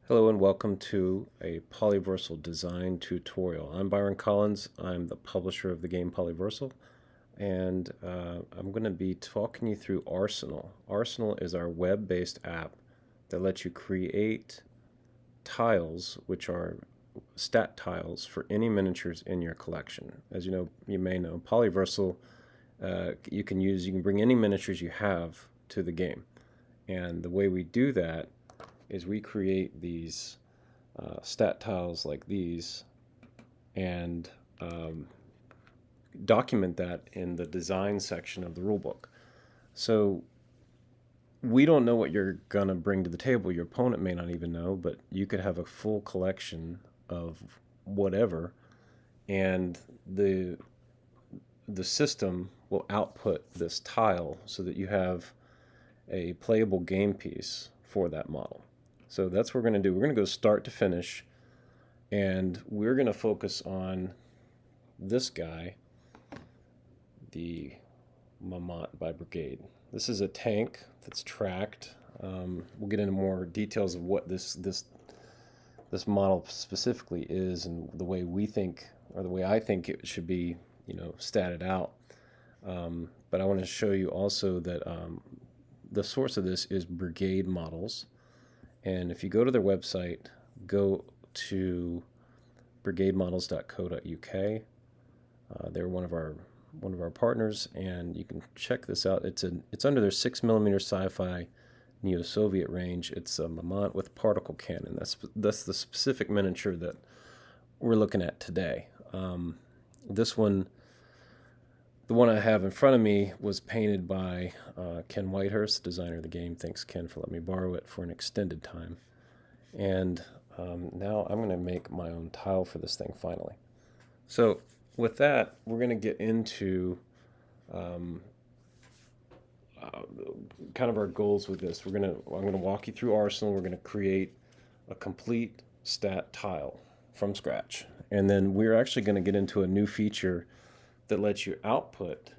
Hello and welcome to a Polyversal design tutorial. I'm Byron Collins. I'm the publisher of the game Polyversal, and I'm going to be talking you through Arsenal. Arsenal is our web-based app that lets you create tiles, which are stat tiles for any miniatures in your collection. As you may know, Polyversal you can bring any miniatures you have to the game, and the way we do that is we create these stat tiles like these and document that in the design section of the rulebook. So we don't know what you're going to bring to the table. Your opponent may not even know, but you could have a full collection of whatever, and the system will output this tile so that you have a playable game piece for that model. So that's what we're going to do. We're going to go start to finish, and we're going to focus on this guy, the Mammont by Brigade. This is a tank that's tracked. We'll get into more details of what this model specifically is and the way we think, or the way I think it should be, statted out. But I want to show you also that the source of this is Brigade Models. And if you go to their website, go to brigademodels.co.uk. They're one of our partners, and you can check this out. It's under their 6mm Sci-Fi Neo-Soviet range. It's a Mammont with particle cannon. That's the specific miniature that we're looking at today. This one, the one I have in front of me, was painted by Ken Whitehurst, designer of the game. Thanks, Ken, for letting me borrow it for an extended time. And now I'm going to make my own tile for this thing finally. So with that, we're going to get into kind of our goals with this. I'm going to walk you through Arsenal. We're going to create a complete stat tile from scratch. And then we're actually going to get into a new feature that lets you output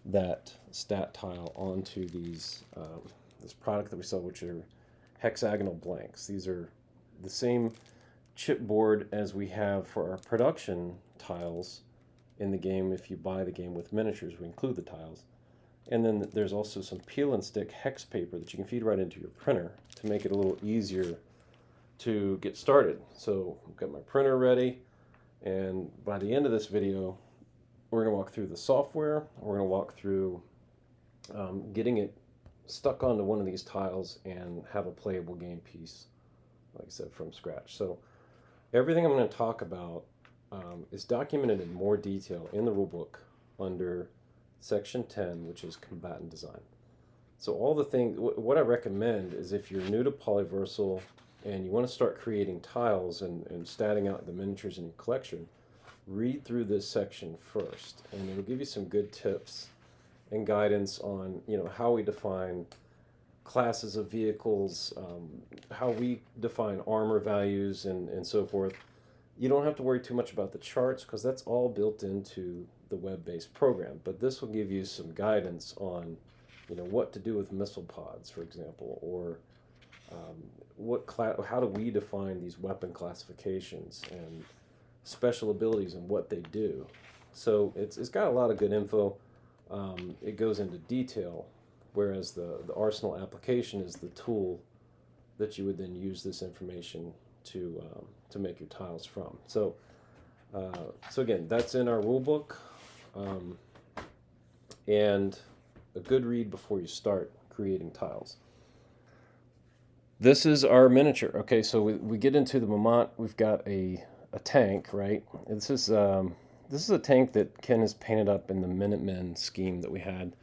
that stat tile onto these this product that we sell, which are hexagonal blanks. These are the same chipboard as we have for our production tiles in the game. If you buy the game with miniatures, we include the tiles. And then there's also some peel and stick hex paper that you can feed right into your printer to make it a little easier to get started. So I've got my printer ready, and by the end of this video, we're going to walk through the software. We're going to walk through getting it stuck onto one of these tiles and have a playable game piece, like I said, from scratch. So everything I'm going to talk about is documented in more detail in the rulebook under section 10, which is Combatant Design. So all the things, what I recommend is if you're new to Polyversal and you want to start creating tiles and statting out the miniatures in your collection, read through this section first, and it'll give you some good tips and guidance on how we define classes of vehicles, how we define armor values, and so forth. You don't have to worry too much about the charts because that's all built into the web-based program, but this will give you some guidance on what to do with missile pods, for example, or how do we define these weapon classifications and special abilities and what they do. So it's got a lot of good info. It goes into detail, whereas the Arsenal application is the tool that you would then use this information to make your tiles from. So again, that's in our rule book, and a good read before you start creating tiles. This is our miniature. Okay, so we get into the Mammont. We've got a tank, right? This is a tank that Ken has painted up in the Minutemen scheme that we had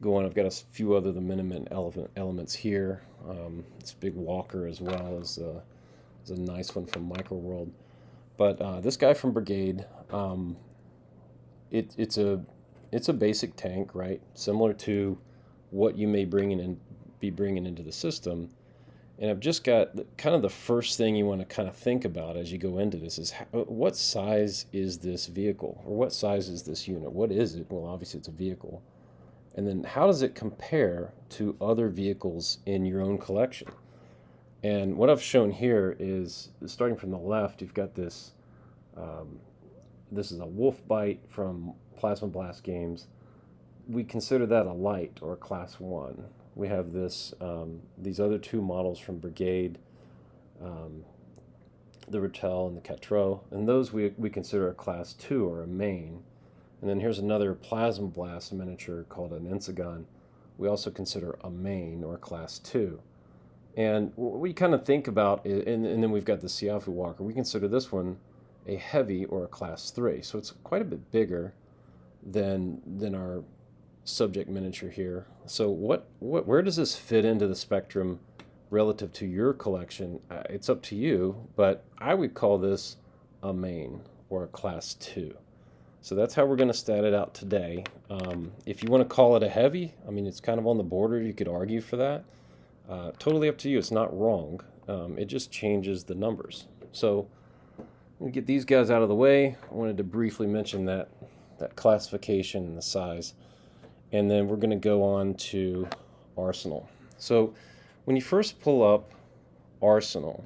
going. I've got a few other the Minutemen elements here. This big walker as well is a nice one from Microworld. But this guy from Brigade, it's a basic tank, right? Similar to what you may be bringing into the system. And I've just got kind of the first thing you want to kind of think about as you go into this is what size is this vehicle, or what size is this unit? What is it? Well, obviously it's a vehicle. And then how does it compare to other vehicles in your own collection? And what I've shown here is, starting from the left, you've got this, this is a wolf bite from Plasma Blast Games. We consider that a light or a class 1. We have this, these other two models from Brigade, the Rattel and the Quattro, and those we consider a class 2 or a main. And then here's another Plasma Blast miniature called an Ensagon. We also consider a main or a class 2. And what we kind of think about, and then we've got the Sci-Fi Walker, we consider this one a heavy or a class 3. So it's quite a bit bigger than our subject miniature here. So where does this fit into the spectrum relative to your collection? It's up to you, but I would call this a main or a class 2. So that's how we're going to stat it out today. If you want to call it a heavy, I mean, it's kind of on the border. You could argue for that. Totally up to you. It's not wrong. It just changes the numbers. So I'm going to get these guys out of the way. I wanted to briefly mention that classification and the size. And then we're going to go on to Arsenal. So when you first pull up Arsenal,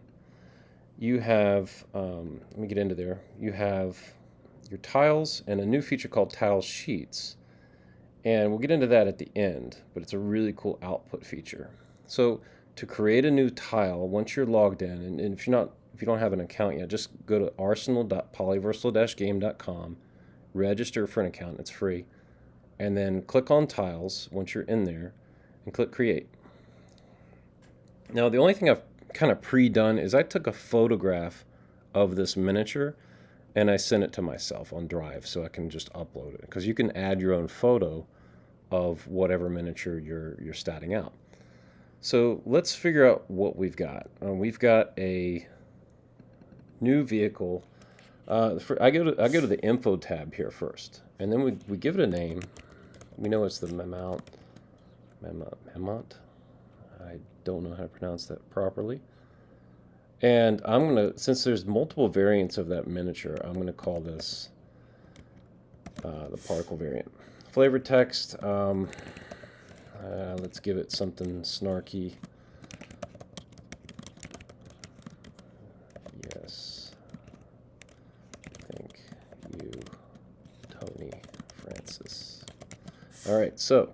you have, let me get into there, you have your tiles and a new feature called tile sheets. And we'll get into that at the end, but it's a really cool output feature. So to create a new tile, once you're logged in, and if you don't have an account yet, just go to arsenal.polyversal-game.com, register for an account, it's free, and then click on tiles once you're in there, and click create. Now the only thing I've kind of pre-done is I took a photograph of this miniature and I sent it to myself on Drive so I can just upload it, because you can add your own photo of whatever miniature you're statting out. So let's figure out what we've got. We've got a new vehicle. I go to the info tab here first, and then we give it a name. We know it's the Mammont. I don't know how to pronounce that properly. And I'm going to, since there's multiple variants of that miniature, I'm going to call this the particle variant. Flavor text, let's give it something snarky. Yes, thank you, Tony Francis. All right, so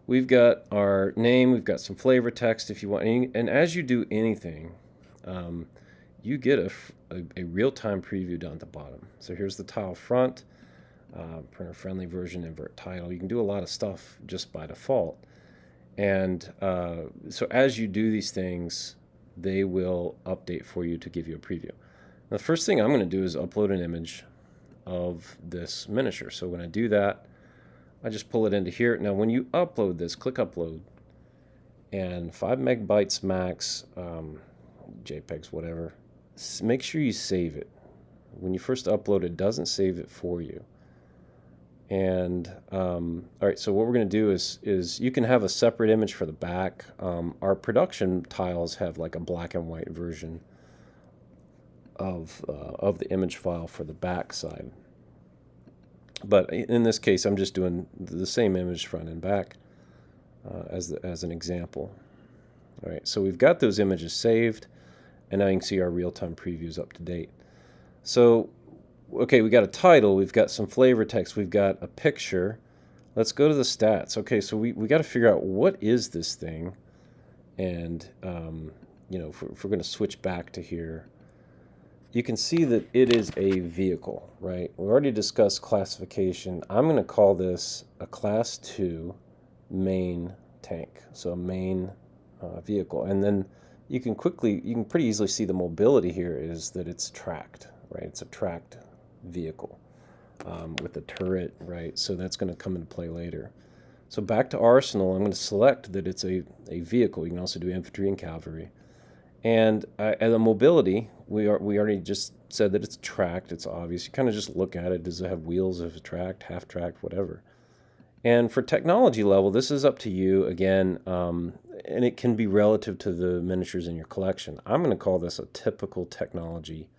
we've got our name, we've got some flavor text if you want, and as you do anything, you get a real-time preview down at the bottom. So here's the tile front, printer-friendly version, invert title. You can do a lot of stuff just by default. And so as you do these things, they will update for you to give you a preview. Now, the first thing I'm going to do is upload an image of this miniature. So when I do that, I just pull it into here. Now when you upload this, click upload, and 5 megabytes max, JPEGs, whatever, make sure you save it. When you first upload it, doesn't save it for you. And all right, so what we're going to do is you can have a separate image for the back. Our production tiles have like a black and white version of the image file for the back side. But in this case, I'm just doing the same image front and back as an example. All right, so we've got those images saved, and now you can see our real-time previews up to date. So, okay, we got a title, we've got some flavor text, we've got a picture. Let's go to the stats. Okay, so we got to figure out what is this thing, and you know, if we're going to switch back to here, you can see that it is a vehicle, right? We already discussed classification. I'm going to call this a class 2 main tank, so a main vehicle. And then you can pretty easily see the mobility here is that it's tracked, right? It's a tracked vehicle with a turret, right? So that's going to come into play later. So back to Arsenal, I'm going to select that it's a vehicle. You can also do infantry and cavalry. And as a mobility, we already just said that it's tracked. It's obvious. You kind of just look at it. Does it have wheels? Is it tracked, half tracked, whatever? And for technology level, this is up to you again, and it can be relative to the miniatures in your collection. I'm going to call this a typical technology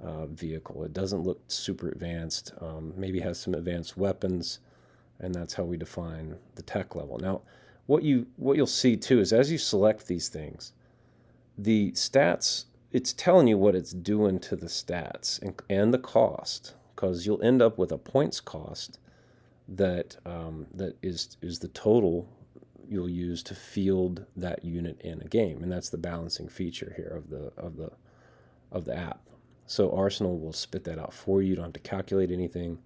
vehicle. It doesn't look super advanced. Maybe has some advanced weapons, and that's how we define the tech level. Now, what you'll see too is as you select these things, the stats, it's telling you what it's doing to the stats and the cost, because you'll end up with a points cost that that is the total you'll use to field that unit in a game, and that's the balancing feature here of the app. So Arsenal will spit that out for you. You don't have to calculate anything.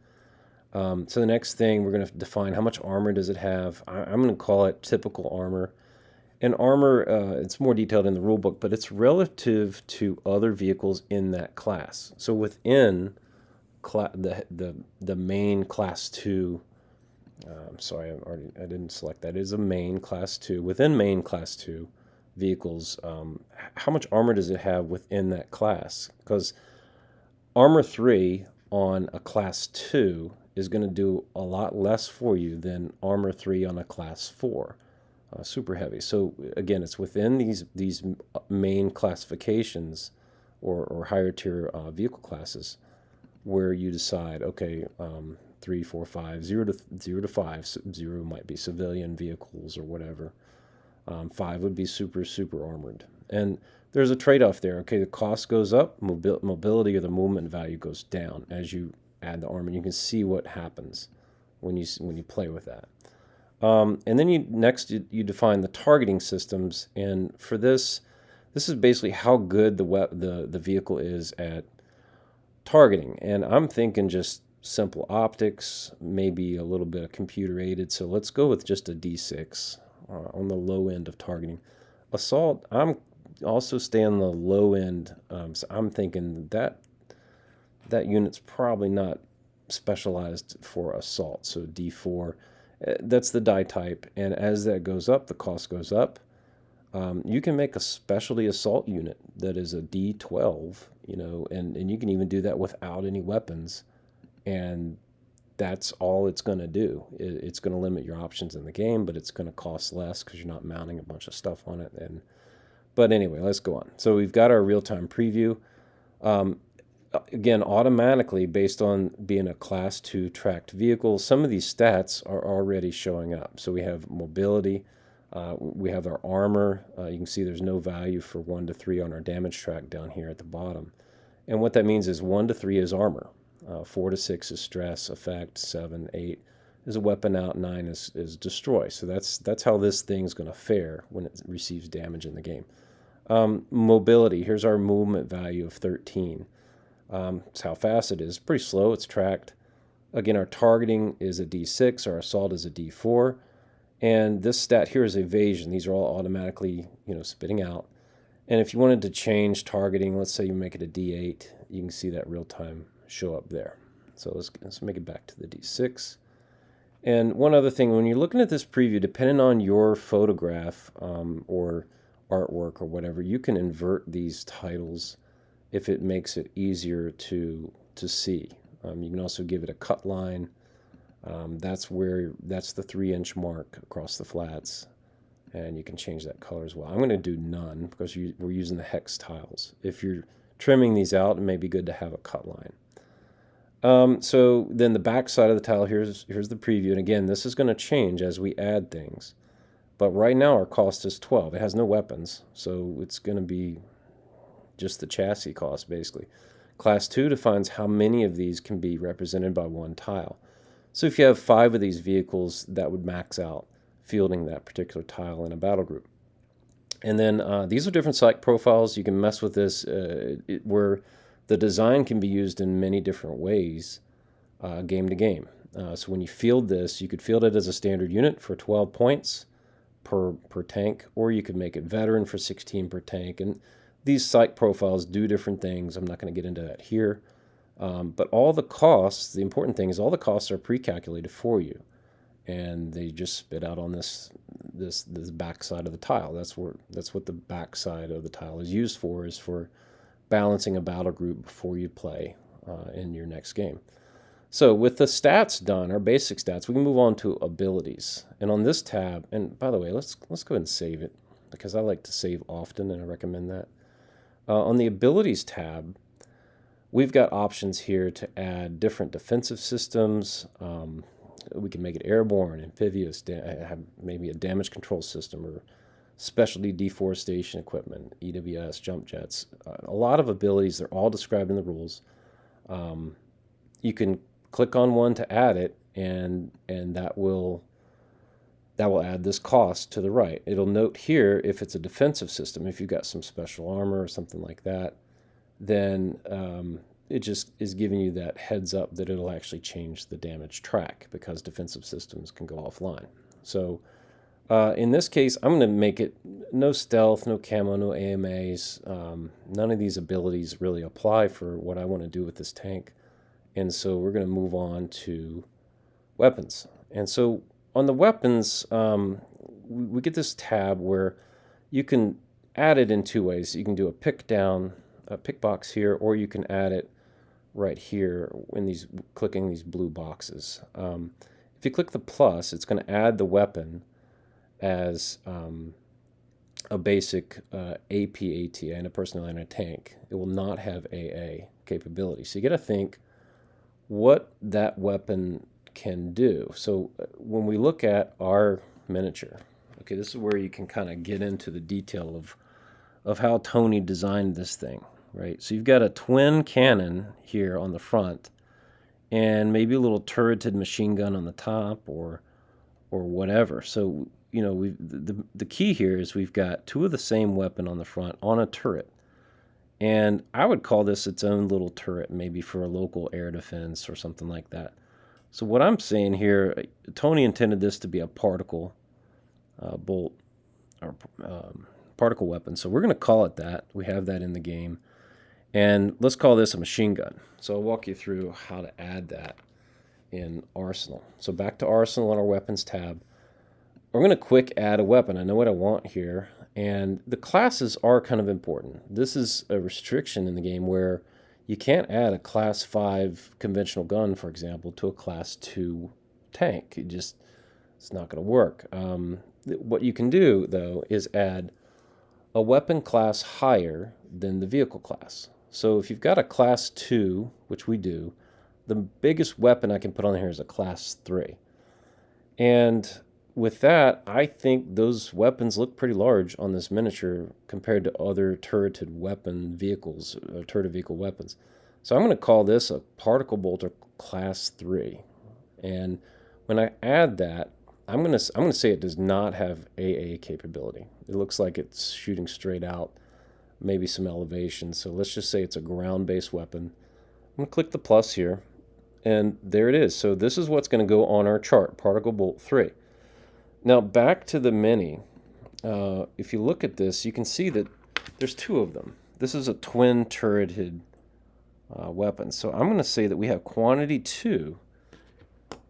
So the next thing, we're going to define how much armor does it have. I'm going to call it typical armor. And armor, it's more detailed in the rulebook, but it's relative to other vehicles in that class. So within the main class 2, sorry, I didn't select that. It is a main class 2. Within main class 2 vehicles, how much armor does it have within that class? Because armor 3 on a class 2 is going to do a lot less for you than armor 3 on a class 4. Super heavy. So again, it's within these main classifications or higher tier vehicle classes where you decide, okay, 3, 4, 5, 0 to 5. 0 might be civilian vehicles or whatever. 5 would be super armored. And there's a trade-off there. Okay, the cost goes up, mobility or the movement value goes down as you add the armor. You can see what happens when you play with that. And then you define the targeting systems, and for this is basically how good the vehicle is at targeting. And I'm thinking just simple optics, maybe a little bit of computer aided. So let's go with just a D6 on the low end of targeting. Assault, I'm also stay on the low end. So I'm thinking that unit's probably not specialized for assault. So D4. That's the die type, and as that goes up, the cost goes up. You can make a specialty assault unit that is a D12, and you can even do that without any weapons, and that's all it's going to do. It's going to limit your options in the game, but it's going to cost less because you're not mounting a bunch of stuff on it. But anyway, let's go on. So we've got our real-time preview. Again, automatically, based on being a Class 2 tracked vehicle, some of these stats are already showing up. So we have mobility, we have our armor. You can see there's no value for 1 to 3 on our damage track down here at the bottom. And what that means is 1 to 3 is armor, 4 to 6 is stress, effect, 7, 8 is a weapon out, 9 is destroy. So that's how this thing's going to fare when it receives damage in the game. Mobility, here's our movement value of 13. It's how fast it is. Pretty slow. It's tracked. Again, our targeting is a D6. Our assault is a D4. And this stat here is evasion. These are all automatically, spitting out. And if you wanted to change targeting, let's say you make it a D8, you can see that real time show up there. So let's make it back to the D6. And one other thing, when you're looking at this preview, depending on your photograph or artwork or whatever, you can invert these titles if it makes it easier to see. You can also give it a cut line. That's the 3-inch mark across the flats, and you can change that color as well. I'm going to do none because we're using the hex tiles. If you're trimming these out, it may be good to have a cut line. So then the back side of the tile, here's the preview, and again, this is going to change as we add things. But right now our cost is 12. It has no weapons, so it's going to be just the chassis cost, basically. Class 2 defines how many of these can be represented by one tile. So if you have 5 of these vehicles, that would max out fielding that particular tile in a battle group. And then these are different site profiles. You can mess with this where the design can be used in many different ways, game to game. So when you field this, you could field it as a standard unit for 12 points per tank, or you could make it veteran for 16 per tank. And these site profiles do different things. I'm not going to get into that here. But all the costs, the important thing is all the costs are pre-calculated for you. And they just spit out on this back side of the tile. That's what the back side of the tile is used for, is for balancing a battle group before you play in your next game. So with the stats done, our basic stats, we can move on to abilities. And on this tab, and by the way, let's go ahead and save it, because I like to save often, and I recommend that. On the abilities tab, we've got options here to add different defensive systems. We can make it airborne, amphibious, have maybe a damage control system, or specialty deforestation equipment, EWS, jump jets, a lot of abilities. They're all described in the rules. You can click on one to add it, and that will add this cost to the right. It'll note here if it's a defensive system, if you've got some special armor or something like that, then it just is giving you that heads up that it'll actually change the damage track because defensive systems can go offline. So in this case, I'm going to make it no stealth, no camo, no AMAs. None of these abilities really apply for what I want to do with this tank. And so we're going to move on to weapons. And so on the weapons, we get this tab where you can add it in two ways. You can do a pick box here, or you can add it right here in clicking these blue boxes. If you click the plus, it's going to add the weapon as a basic APAT, and a personnel and a tank. It will not have AA capability. So you got to think what that weapon can do. So when we look at our miniature, okay, this is where you can kind of get into the detail of how Tony designed this thing, right? So you've got a twin cannon here on the front, and maybe a little turreted machine gun on the top, or whatever. So the key here is we've got two of the same weapon on the front on a turret. And I would call this its own little turret, maybe for a local air defense or something like that. So what I'm saying here, Tony intended this to be a particle bolt or particle weapon. So we're going to call it that. We have that in the game. And let's call this a machine gun. So I'll walk you through how to add that in Arsenal. So back to Arsenal on our weapons tab. We're going to quick add a weapon. I know what I want here. And the classes are kind of important. This is a restriction in the game where you can't add a class 5 conventional gun, for example, to a class 2 tank. It's not going to work. What you can do, though, is add a weapon class higher than the vehicle class. So if you've got a class 2, which we do, the biggest weapon I can put on here is a class 3. And with that, I think those weapons look pretty large on this miniature compared to other turreted weapon vehicles, turreted vehicle weapons. So I'm going to call this a particle bolter class 3. And when I add that, I'm going to say it does not have AA capability. It looks like it's shooting straight out, maybe some elevation. So let's just say it's a ground-based weapon. I'm going to click the plus here, and there it is. So this is what's going to go on our chart, particle bolt 3. Now back to the Mini. If you look at this, you can see that there's two of them. This is a twin turreted weapon. So I'm going to say that we have quantity 2.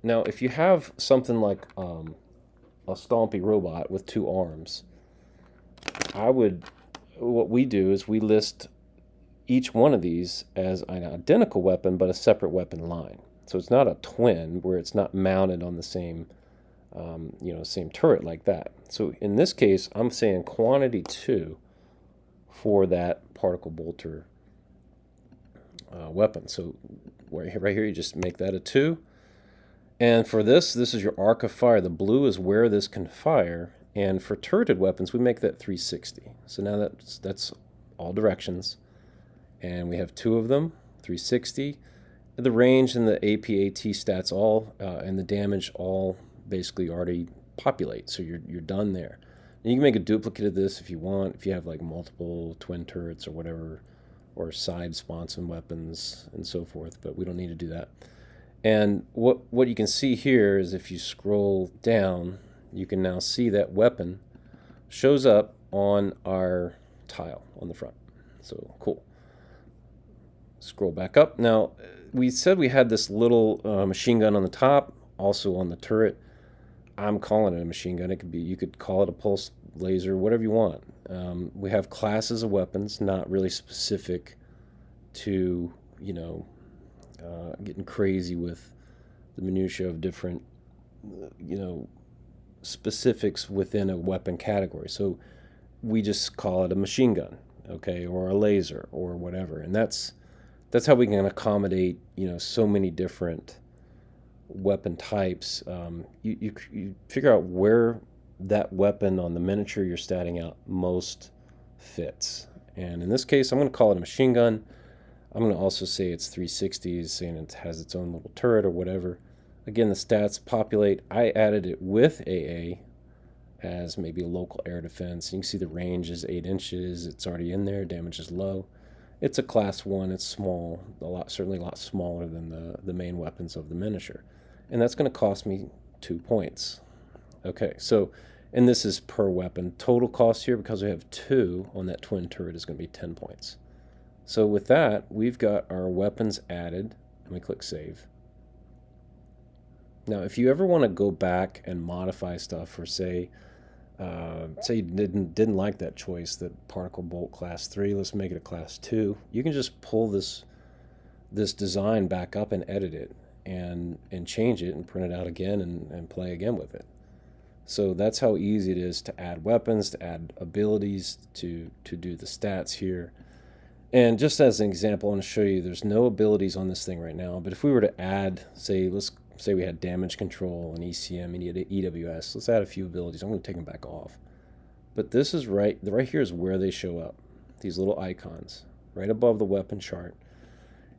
Now if you have something like a stompy robot with 2 arms, what we do is we list each one of these as an identical weapon but a separate weapon line. So it's not a twin where it's not mounted on the same same turret like that. So in this case, I'm saying quantity 2 for that particle bolter weapon. So right here, you just make that a 2. And for this is your arc of fire. The blue is where this can fire. And for turreted weapons, we make that 360. So now that's all directions. And we have 2 of them, 360. The range and the APAT stats all, and the damage all basically already populate, so you're done there. And you can make a duplicate of this if you want, if you have like multiple twin turrets or whatever, or side sponson weapons and so forth, but we don't need to do that. And what you can see here is if you scroll down, you can now see that weapon shows up on our tile on the front. So cool. Scroll back up. Now we said we had this little machine gun on the top, also on the turret. I'm calling it a machine gun. It could be, you could call it a pulse laser, whatever you want. We have classes of weapons, not really specific to, getting crazy with the minutia of different, specifics within a weapon category. So we just call it a machine gun, okay, or a laser or whatever. And that's how we can accommodate, so many different weapon types. You figure out where that weapon on the miniature you're statting out most fits. And in this case, I'm going to call it a machine gun. I'm going to also say it's 360s, saying it has its own little turret or whatever. Again, the stats populate. I added it with AA as maybe a local air defense. You can see the range is 8 inches. It's already in there. Damage is low. It's a class 1. It's small, certainly a lot smaller than the main weapons of the miniature. And that's going to cost me 2 points. Okay, so, and this is per weapon. Total cost here, because we have 2 on that twin turret, is going to be 10 points. So with that, we've got our weapons added, and we click Save. Now, if you ever want to go back and modify stuff, or say you didn't like that choice, that particle bolt class 3, let's make it a class 2. You can just pull this design back up and edit it, and change it and print it out again and play again with it. So that's how easy it is to add weapons, to add abilities, to do the stats here. And just as an example, I want to show you there's no abilities on this thing right now, but if we were to add, let's say we had damage control and ECM and EWS, let's add a few abilities. I'm going to take them back off. But this is right here is where they show up, these little icons, right above the weapon chart.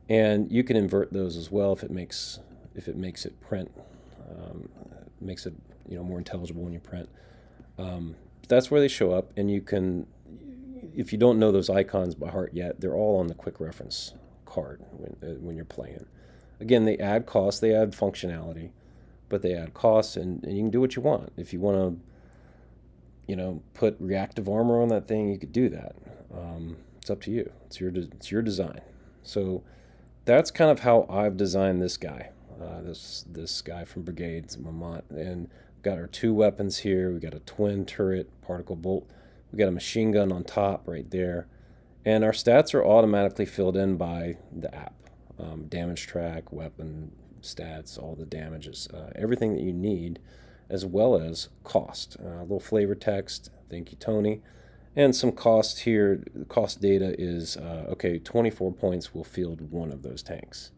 And you can invert those as well if it makes it print, makes it more intelligible when you print. That's where they show up, and you can, if you don't know those icons by heart yet, they're all on the quick reference card when you're playing. Again, they add cost, they add functionality, but they add costs, and you can do what you want. If you want to, put reactive armor on that thing, you could do that. It's up to you. It's your design. So that's kind of how I've designed this guy, this guy from Brigade Mammont, and got our 2 weapons here. We got a twin turret, particle bolt. We got a machine gun on top right there, and our stats are automatically filled in by the app. Damage track, weapon stats, all the damages, everything that you need, as well as cost. A little flavor text, thank you, Tony, and some cost here. The cost data is, 24 points will field 1 of those tanks.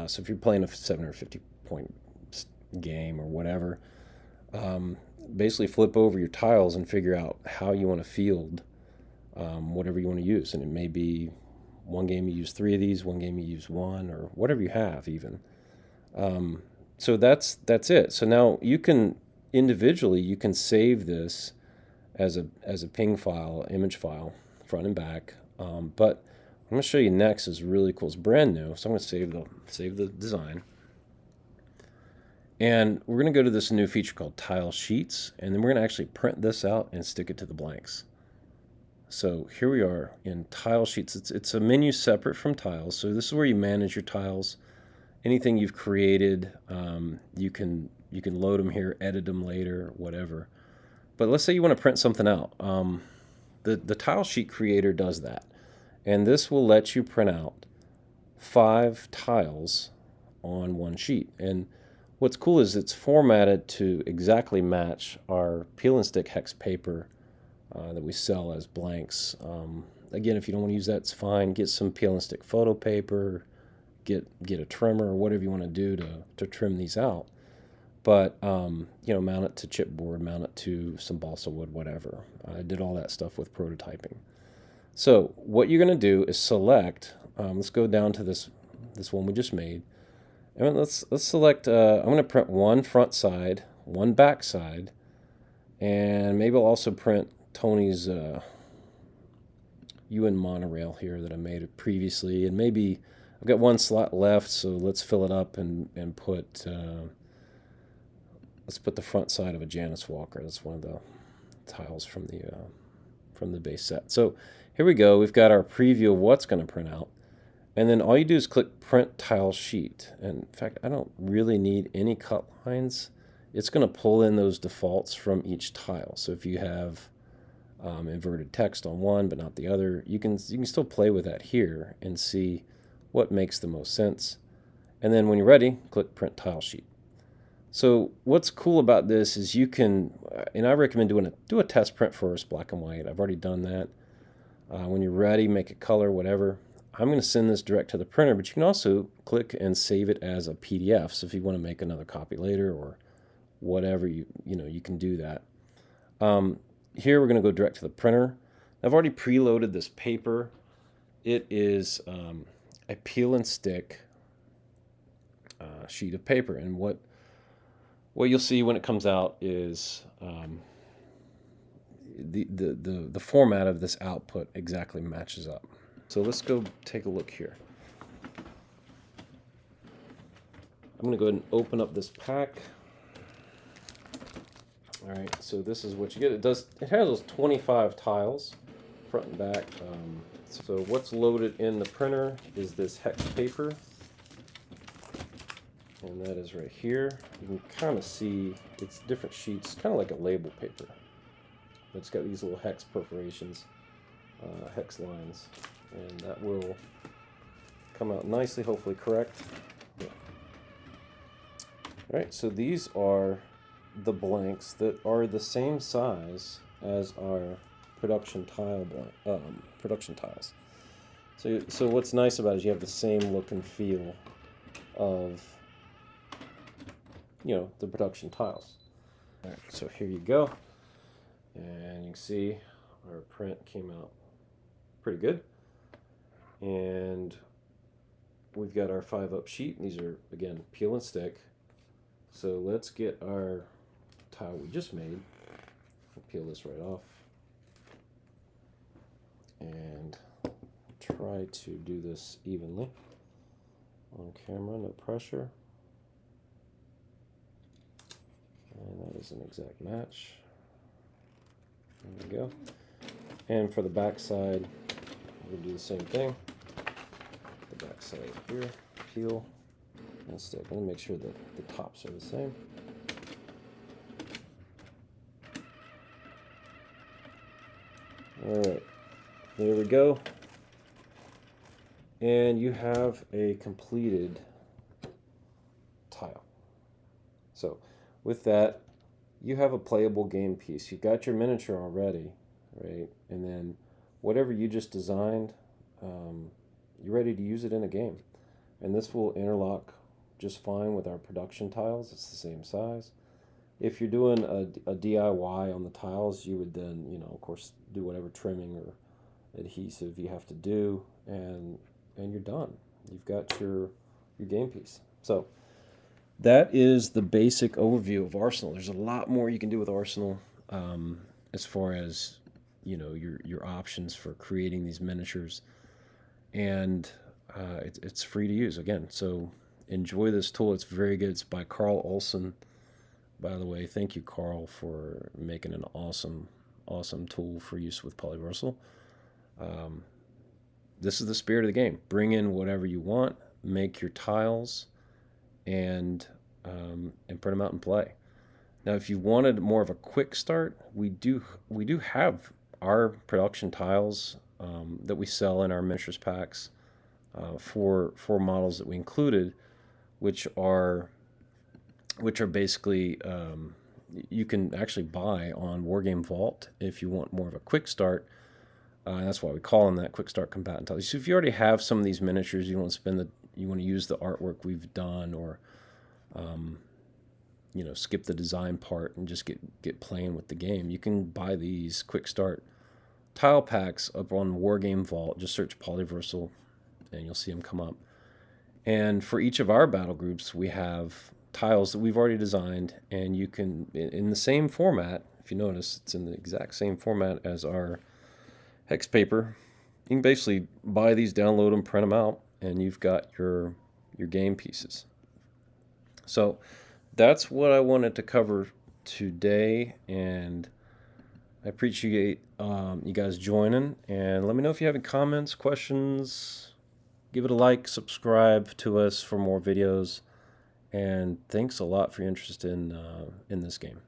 So if you're playing a 750 point game or whatever, basically flip over your tiles and figure out how you want to field whatever you want to use. And it may be one game you use 3 of these, one game you use 1, or whatever you have even. So that's it. So now you can individually, you can save this as a ping file, image file, front and back. But I'm going to show you next is really cool. It's brand new, so I'm going to save the design. And we're going to go to this new feature called Tile Sheets, and then we're going to actually print this out and stick it to the blanks. So here we are in Tile Sheets. It's a menu separate from tiles. So this is where you manage your tiles. Anything you've created, you can load them here, edit them later, whatever. But let's say you want to print something out. The Tile Sheet Creator does that. And this will let you print out 5 tiles on one sheet. And what's cool is it's formatted to exactly match our peel and stick hex paper that we sell as blanks. Again, if you don't want to use that, it's fine. Get some peel and stick photo paper, get a trimmer or whatever you want to do to trim these out. But mount it to chipboard, mount it to some balsa wood, whatever. I did all that stuff with prototyping. So what you're going to do is select. Let's go down to this one we just made, and let's select. I'm going to print 1 front side, 1 back side, and maybe I'll also print Tony's UN monorail here that I made previously, and maybe I've got 1 slot left, so let's fill it up and put let's put the front side of a Janice Walker. That's one of the tiles from the base set. So here we go. We've got our preview of what's going to print out, and then all you do is click Print Tile Sheet. And in fact, I don't really need any cut lines. It's going to pull in those defaults from each tile. So if you have inverted text on one but not the other, you can still play with that here and see what makes the most sense. And then when you're ready, click Print Tile Sheet. So what's cool about this is you can, and I recommend do a test print first, black and white. I've already done that. When you're ready, make it color, whatever. I'm going to send this direct to the printer, but you can also click and save it as a PDF. So if you want to make another copy later or whatever, you can do that. Here we're going to go direct to the printer. I've already preloaded this paper. It is a peel and stick sheet of paper, and what you'll see when it comes out is the format of this output exactly matches up. So let's go take a look here. I'm going to go ahead and open up this pack. All right, so this is what you get. It handles 25 tiles, front and back. So what's loaded in the printer is this hex paper, and that is right here. You can kind of see it's different sheets, kind of like a label paper. It's got these little hex perforations, hex lines, and that will come out nicely, hopefully correct. Yeah. All right, so these are the blanks that are the same size as our production tiles. So what's nice about it is you have the same look and feel of, you know, the production tiles. All right, so here you go, and you can see our print came out pretty good, and we've got our 5-up sheet. These are, again, peel and stick. So let's get our tile we just made. I'll peel this right off and try to do this evenly on camera, no pressure. And that is an exact match. There we go. And for the back side, we're going to do the same thing. The back side here, peel and stick. I'm going to make sure that the tops are the same. All right, there we go. And you have a completed tile. So with that, you have a playable game piece. You've got your miniature already, right? And then whatever you just designed, you're ready to use it in a game. And this will interlock just fine with our production tiles. It's the same size. If you're doing a DIY on the tiles, you would then, you know, of course, do whatever trimming or adhesive you have to do, and you're done. You've got your game piece. So that is the basic overview of Arsenal. There's a lot more you can do with Arsenal, as far as, you know, your options for creating these miniatures, and it's free to use again. So enjoy this tool. It's very good. It's by Carl Olsen. By the way, thank you, Carl, for making an awesome tool for use with Polyversal. This is the spirit of the game. Bring in whatever you want, make your tiles, and print them out and play. Now, if you wanted more of a quick start, we do have our production tiles that we sell in our miniatures packs for models that we included, which are basically you can actually buy on Wargame Vault if you want more of a quick start. That's why we call them that, quick start combatant tiles. So if you already have some of these miniatures, you want to use the artwork we've done, or you know, skip the design part and just get playing with the game, you can buy these quick start tile packs up on Wargame Vault. Just search Polyversal and you'll see them come up. And for each of our battle groups, we have tiles that we've already designed, and you can, in the same format, if you notice, it's in the exact same format as our hex paper. You can basically buy these, download them, print them out, and you've got your game pieces. So that's what I wanted to cover today, and I appreciate you guys joining. And let me know if you have any comments, questions. Give it a like, subscribe to us for more videos. And thanks a lot for your interest in this game.